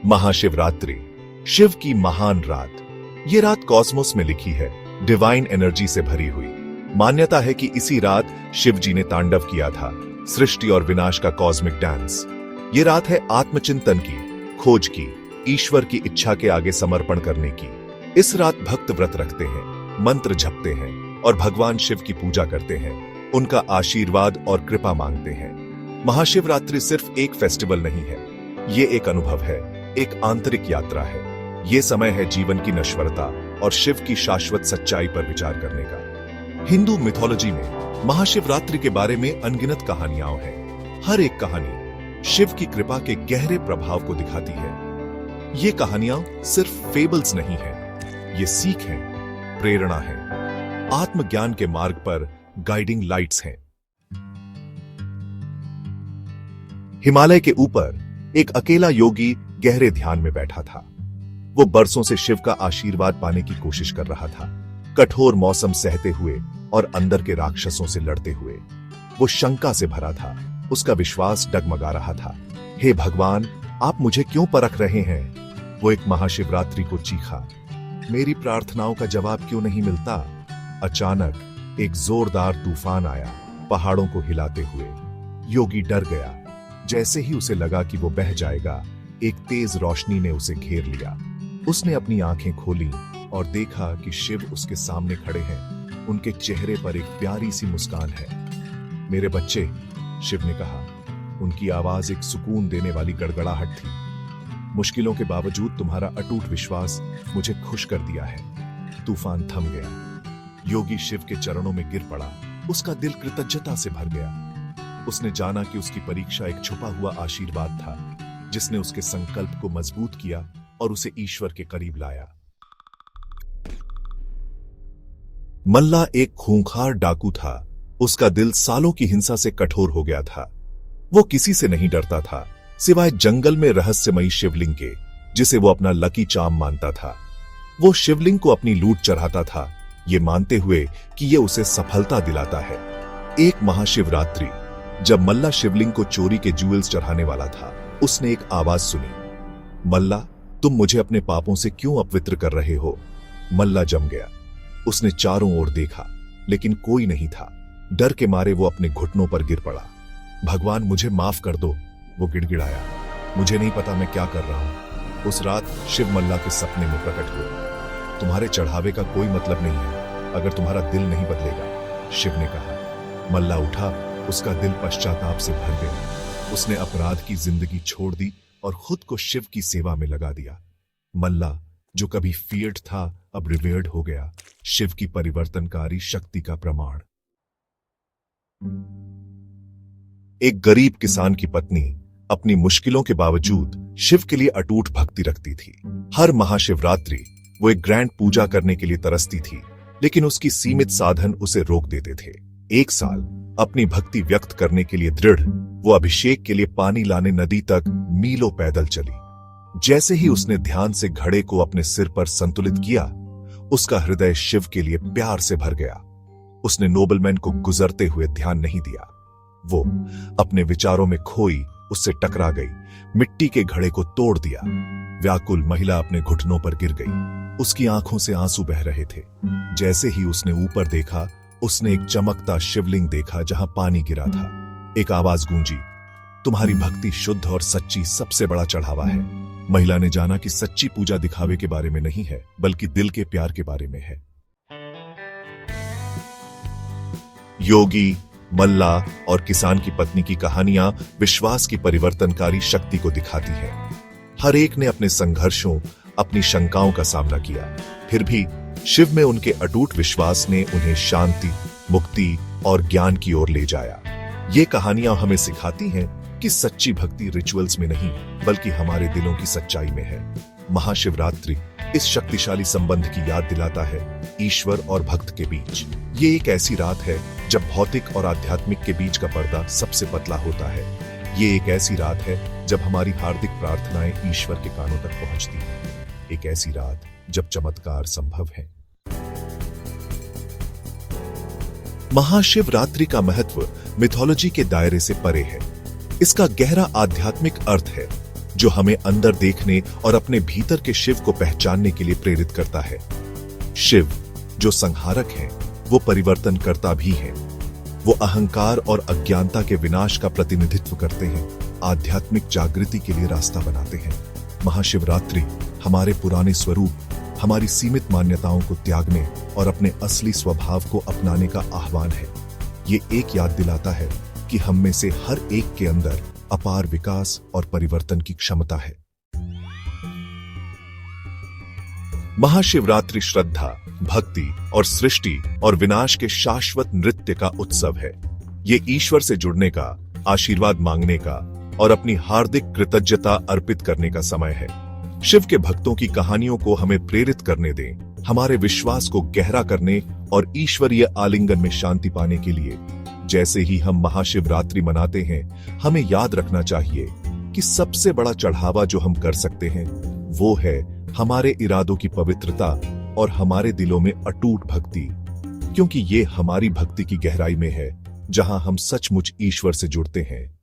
महाशिवरात्रि, शिव की महान रात। ये रात कॉस्मोस में लिखी है, डिवाइन एनर्जी से भरी हुई। मान्यता है कि इसी रात शिव जी ने तांडव किया था, सृष्टि और विनाश का कॉस्मिक डांस। ये रात है आत्मचिंतन की, खोज की, ईश्वर की इच्छा के आगे समर्पण करने की। इस रात भक्त व्रत रखते हैं, मंत्र जपते हैं और भगवान शिव की पूजा करते हैं, उनका आशीर्वाद और कृपा मांगते हैं। महाशिवरात्रि सिर्फ एक फेस्टिवल नहीं है, ये एक अनुभव है, एक आंतरिक यात्रा है। ये समय है जीवन की नश्वरता और शिव की शाश्वत सच्चाई पर विचार करने का। हिंदू मिथोलॉजी में महाशिवरात्रि के बारे में अनगिनत कहानियां हैं। हर एक कहानी शिव की कृपा के गहरे प्रभाव को दिखाती है। ये कहानियां सिर्फ फेबल्स नहीं है, ये सीख है, प्रेरणा है, आत्मज्ञान के मार्ग पर गाइडिंग लाइट्स हैं। हिमालय के ऊपर एक अकेला योगी गहरे ध्यान में बैठा था। वो बरसों से शिव का आशीर्वाद पाने की कोशिश कर रहा था, कठोर मौसम सहते हुए और अंदर के राक्षसों से लड़ते हुए। वो शंका से भरा था, उसका विश्वास डगमगा रहा था। हे भगवान, आप मुझे क्यों परख रहे हैं? वो एक महाशिवरात्रि को चीखा, मेरी प्रार्थनाओं का जवाब क्यों नहीं मिलता? अचानक एक जोरदार तूफान आया, पहाड़ों को हिलाते हुए। योगी डर गया। जैसे ही उसे लगा कि वो बह जाएगा, एक तेज रोशनी ने उसे घेर लिया। उसने अपनी आंखें खोली और देखा कि शिव उसके सामने खड़े हैं। उनके चेहरे पर एक प्यारी सी मुस्कान है। मेरे बच्चे, शिव ने कहा। उनकी आवाज एक सुकून देने वाली गड़गड़ाहट थी। मुश्किलों के बावजूद तुम्हारा अटूट विश्वास मुझे खुश कर दिया है। तूफान थम गया। योगी शिव के चरणों में गिर पड़ा। उसका दिल कृतज्ञता से भर गया। उसने जाना कि उसकी परीक्षा एक छुपा हुआ आशीर्वाद था, जिसने उसके संकल्प को मजबूत किया और उसे ईश्वर के करीब लाया। मल्ला एक खूंखार डाकू था। उसका दिल सालों की हिंसा से कठोर हो गया था। वो किसी से नहीं डरता था, सिवाय जंगल में रहस्यमयी शिवलिंग के, जिसे वो अपना लकी चार्म मानता था। वो शिवलिंग को अपनी लूट चढ़ाता था, ये मानते हुए कि ये उसे सफलता दिलाता है। एक महाशिवरात्रि, जब मल्ला शिवलिंग को चोरी के ज्वेल्स चढ़ाने वाला था, उसने एक आवाज सुनी, मल्ला, तुम मुझे अपने पापों से क्यों अपवित्र कर रहे हो? मल्ला जम गया। उसने चारों ओर देखा, लेकिन कोई नहीं था। डर के मारे वो अपने घुटनों पर गिर पड़ा। भगवान, मुझे माफ कर दो, वो गिड़गिड़ाया। मुझे नहीं पता मैं क्या कर रहा हूं। उस रात शिव मल्ला के सपने में प्रकट हुए। तुम्हारे चढ़ावे का कोई मतलब नहीं है, अगर तुम्हारा दिल नहीं बदलेगा, शिव ने कहा। मल्ला उठा। उसका दिल पश्चाताप से भर गया। उसने अपराध की जिंदगी छोड़ दी और खुद को शिव की सेवा में लगा दिया। मल्ला, जो कभी फियर्ड था, अब रिवेयर्ड हो गया, शिव की परिवर्तनकारी शक्ति का प्रमाण। एक गरीब किसान की पत्नी अपनी मुश्किलों के बावजूद शिव के लिए अटूट भक्ति रखती थी। हर महाशिवरात्रि वो एक ग्रैंड पूजा करने के लिए तरसती थी, लेकिन उसकी सीमित साधन उसे रोक देते थे। एक साल अपनी भक्ति व्यक्त करने के लिए दृढ़, वो अभिषेक के लिए पानी लाने नदी तक मीलों पैदल चली। जैसे ही उसने ध्यान से घड़े को अपने सिर पर संतुलित किया, उसका हृदय शिव के लिए प्यार से भर गया। उसने नोबलमैन को गुजरते हुए ध्यान नहीं दिया। वो अपने विचारों में खोई उससे टकरा गई, मिट्टी के घड़े को तोड़ दिया। व्याकुल महिला अपने घुटनों पर गिर गई। उसकी आंखों से आंसू बह रहे थे। जैसे ही उसने ऊपर देखा, उसने एक चमकता शिवलिंग देखा जहां पानी गिरा था। एक आवाज गूंजी, तुम्हारी भक्ति शुद्ध और सच्ची सबसे बड़ा चढ़ावा है। महिला ने जाना कि सच्ची पूजा दिखावे के बारे में नहीं है, बल्कि दिल के प्यार के बारे में है। योगी, मल्ला और किसान की पत्नी की कहानियां विश्वास की परिवर्तनकारी शक्ति को दिखाती हैं। हर एक ने अपने संघर्षों, अपनी शंकाओं का सामना किया, फिर भी शिव में उनके अटूट विश्वास ने उन्हें शांति, मुक्ति और ज्ञान की ओर ले जाया। ये कहानियां हमें सिखाती हैं कि सच्ची भक्ति रिचुअल्स में नहीं, बल्कि हमारे दिलों की सच्चाई में है। महाशिवरात्रि इस शक्तिशाली संबंध की याद दिलाता है, ईश्वर और भक्त के बीच। ये एक ऐसी रात है जब भौतिक और आध्यात्मिक के बीच का पर्दा सबसे पतला होता है। ये एक ऐसी रात है जब हमारी हार्दिक प्रार्थनाएं ईश्वर के कानों तक पहुंचती हैं। एक ऐसी रात जब चमत्कार संभव है। महाशिवरात्रि का महत्व मिथोलॉजी के दायरे से परे है। इसका गहरा आध्यात्मिक अर्थ है। जो हमें अंदर देखने और अपने भीतर के शिव को पहचानने के लिए प्रेरित करता है। शिव जो संहारक है, वो परिवर्तनकर्ता भी है। वो अहंकार और अज्ञानता के विनाश का प्रतिनिधित्व करते हैं, आध्यात्मिक जागृति के लिए रास्ता बनाते हैं। महाशिवरात्रि हमारे पुराने स्वरूप, हमारी सीमित मान्यताओं को त्यागने और अपने असली स्वभाव को अपनाने का आह्वान है। ये एक याद दिलाता है कि हम में से हर एक के अंदर अपार विकास और परिवर्तन की क्षमता है। महाशिवरात्रि श्रद्धा, भक्ति और सृष्टि और विनाश के शाश्वत नृत्य का उत्सव है। ये ईश्वर से जुड़ने का, आशीर्वाद मांगने का और अपनी हार्दिक कृतज्ञता अर्पित करने का समय है। शिव के भक्तों की कहानियों को हमें प्रेरित करने दें, हमारे विश्वास को गहरा करने और ईश्वरीय आलिंगन में शांति पाने के लिए। जैसे ही हम महाशिवरात्रि मनाते हैं, हमें याद रखना चाहिए कि सबसे बड़ा चढ़ावा जो हम कर सकते हैं वो है हमारे इरादों की पवित्रता और हमारे दिलों में अटूट भक्ति, क्योंकि ये हमारी भक्ति की गहराई में है जहां हम सचमुच ईश्वर से जुड़ते हैं।